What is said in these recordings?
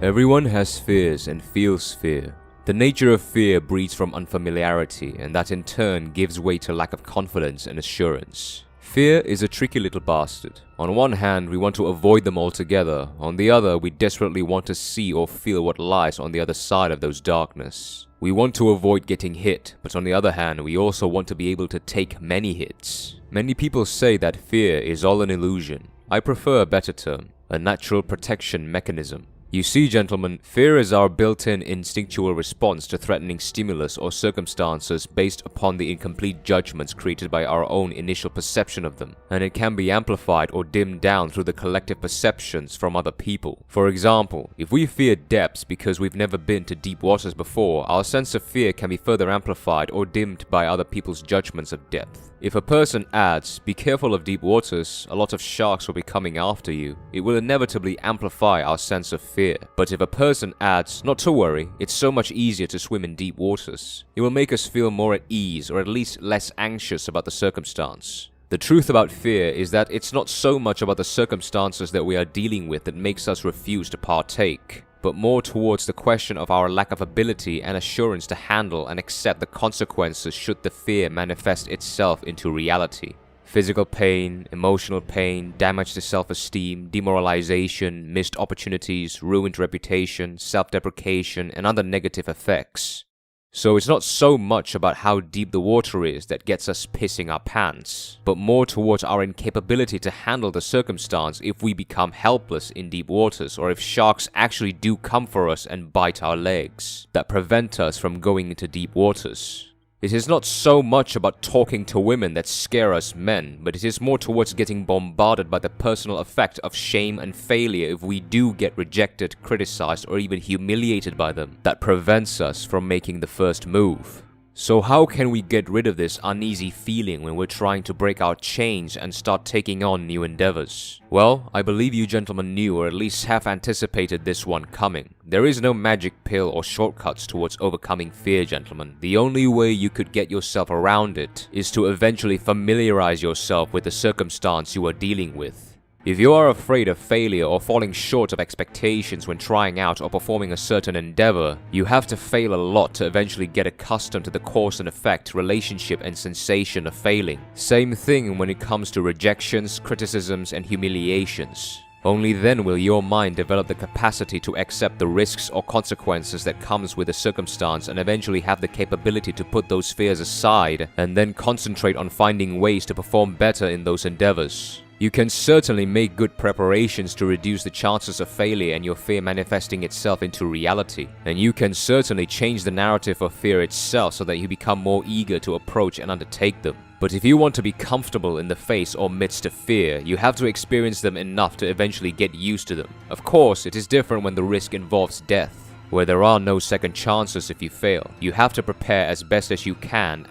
Everyone has fears and feels fear. The nature of fear breeds from unfamiliarity, and that in turn gives way to lack of confidence and assurance. Fear is a tricky little bastard. On one hand, we want to avoid them altogether. On the other, we desperately want to see or feel what lies on the other side of those darkness. We want to avoid getting hit, but on the other hand, we also want to be able to take many hits. Many people say that fear is all an illusion. I prefer a better term, a natural protection mechanism. You see, gentlemen, fear is our built-in instinctual response to threatening stimulus or circumstances based upon the incomplete judgments created by our own initial perception of them, and it can be amplified or dimmed down through the collective perceptions from other people. For example, if we fear depths because we've never been to deep waters before, our sense of fear can be further amplified or dimmed by other people's judgments of depth. If a person adds, "Be careful of deep waters, a lot of sharks will be coming after you," it will inevitably amplify our sense of fear. But if a person adds, "Not to worry, it's so much easier to swim in deep waters," it will make us feel more at ease or at least less anxious about the circumstance. The truth about fear is that it's not so much about the circumstances that we are dealing with that makes us refuse to partake, but more towards the question of our lack of ability and assurance to handle and accept the consequences should the fear manifest itself into reality. Physical pain, emotional pain, damage to self-esteem, demoralization, missed opportunities, ruined reputation, self-deprecation, and other negative effects. So it's not so much about how deep the water is that gets us pissing our pants, but more towards our incapability to handle the circumstance if we become helpless in deep waters, or if sharks actually do come for us and bite our legs, that prevent us from going into deep waters. It is not so much about talking to women that scare us men, but it is more towards getting bombarded by the personal effect of shame and failure if we do get rejected, criticized, or even humiliated by them, that prevents us from making the first move. So how can we get rid of this uneasy feeling when we're trying to break our chains and start taking on new endeavors? Well, I believe you gentlemen knew or at least have anticipated this one coming. There is no magic pill or shortcuts towards overcoming fear, gentlemen. The only way you could get yourself around it is to eventually familiarize yourself with the circumstance you are dealing with. If you are afraid of failure or falling short of expectations when trying out or performing a certain endeavor, you have to fail a lot to eventually get accustomed to the cause and effect, relationship, and sensation of failing. Same thing when it comes to rejections, criticisms, and humiliations. Only then will your mind develop the capacity to accept the risks or consequences that comes with a circumstance and eventually have the capability to put those fears aside and then concentrate on finding ways to perform better in those endeavors. You can certainly make good preparations to reduce the chances of failure and your fear manifesting itself into reality. And you can certainly change the narrative of fear itself so that you become more eager to approach and undertake them. But if you want to be comfortable in the face or midst of fear, you have to experience them enough to eventually get used to them. Of course, it is different when the risk involves death, where there are no second chances if you fail. You have to prepare as best as you can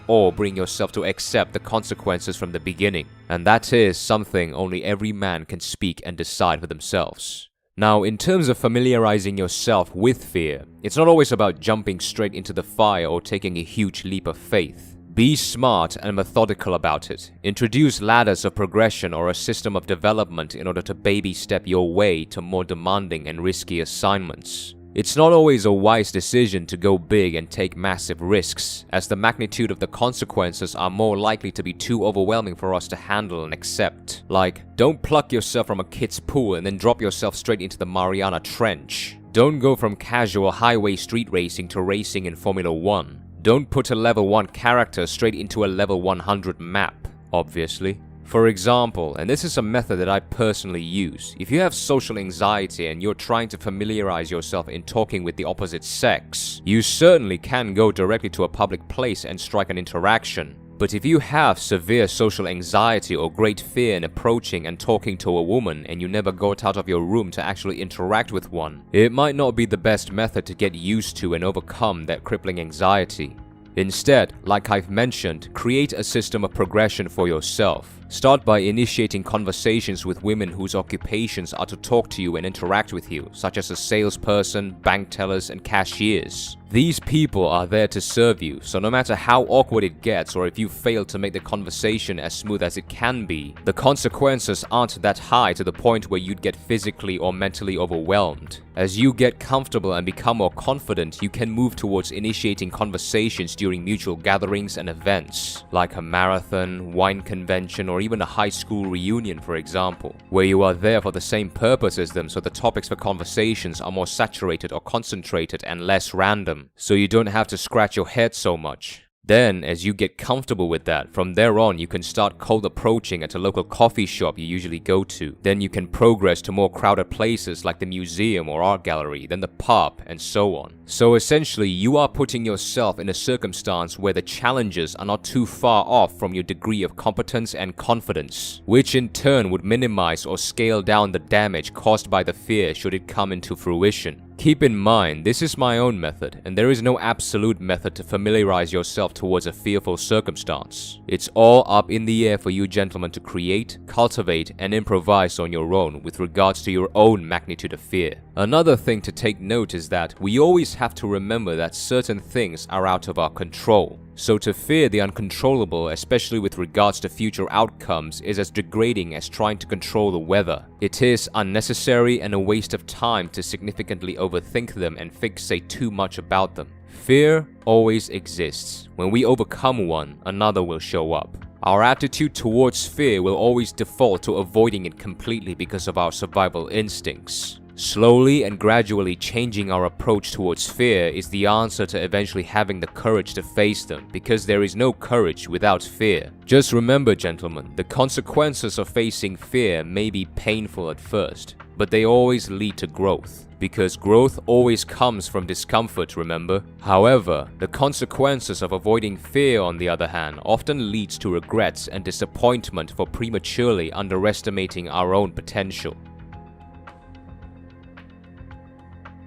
or bring yourself to accept the consequences from the beginning. And that is something only every man can speak and decide for themselves. Now, in terms of familiarizing yourself with fear, it's not always about jumping straight into the fire or taking a huge leap of faith. Be smart and methodical about it. Introduce ladders of progression or a system of development in order to baby step your way to more demanding and risky assignments. It's not always a wise decision to go big and take massive risks, as the magnitude of the consequences are more likely to be too overwhelming for us to handle and accept. Like, don't pluck yourself from a kid's pool and then drop yourself straight into the Mariana Trench. Don't go from casual highway street racing to racing in Formula 1. Don't put a level 1 character straight into a level 100 map, obviously. For example, and this is a method that I personally use, if you have social anxiety and you're trying to familiarize yourself in talking with the opposite sex, you certainly can go directly to a public place and strike an interaction. But if you have severe social anxiety or great fear in approaching and talking to a woman and you never got out of your room to actually interact with one, it might not be the best method to get used to and overcome that crippling anxiety. Instead, like I've mentioned, create a system of progression for yourself. Start by initiating conversations with women whose occupations are to talk to you and interact with you, such as a salesperson, bank tellers, and cashiers. These people are there to serve you, so no matter how awkward it gets or if you fail to make the conversation as smooth as it can be, the consequences aren't that high to the point where you'd get physically or mentally overwhelmed. As you get comfortable and become more confident, you can move towards initiating conversations during mutual gatherings and events, like a marathon, wine convention, or even a high school reunion, for example, where you are there for the same purpose as them, so the topics for conversations are more saturated or concentrated and less random, so you don't have to scratch your head so much. Then, as you get comfortable with that, from there on you can start cold approaching at a local coffee shop you usually go to. Then you can progress to more crowded places like the museum or art gallery, then the pub, and so on. So essentially, you are putting yourself in a circumstance where the challenges are not too far off from your degree of competence and confidence, which in turn would minimize or scale down the damage caused by the fear should it come into fruition. Keep in mind, this is my own method, and there is no absolute method to familiarize yourself towards a fearful circumstance. It's all up in the air for you gentlemen to create, cultivate, and improvise on your own with regards to your own magnitude of fear. Another thing to take note is that we always have to remember that certain things are out of our control. So to fear the uncontrollable, especially with regards to future outcomes, is as degrading as trying to control the weather. It is unnecessary and a waste of time to significantly overthink them and fixate too much about them. Fear always exists. When we overcome one, another will show up. Our attitude towards fear will always default to avoiding it completely because of our survival instincts. Slowly and gradually changing our approach towards fear is the answer to eventually having the courage to face them, because there is no courage without fear. Just remember, gentlemen, the consequences of facing fear may be painful at first, but they always lead to growth, because growth always comes from discomfort, remember? However, the consequences of avoiding fear, on the other hand, often leads to regrets and disappointment for prematurely underestimating our own potential.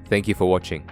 Thank you for watching.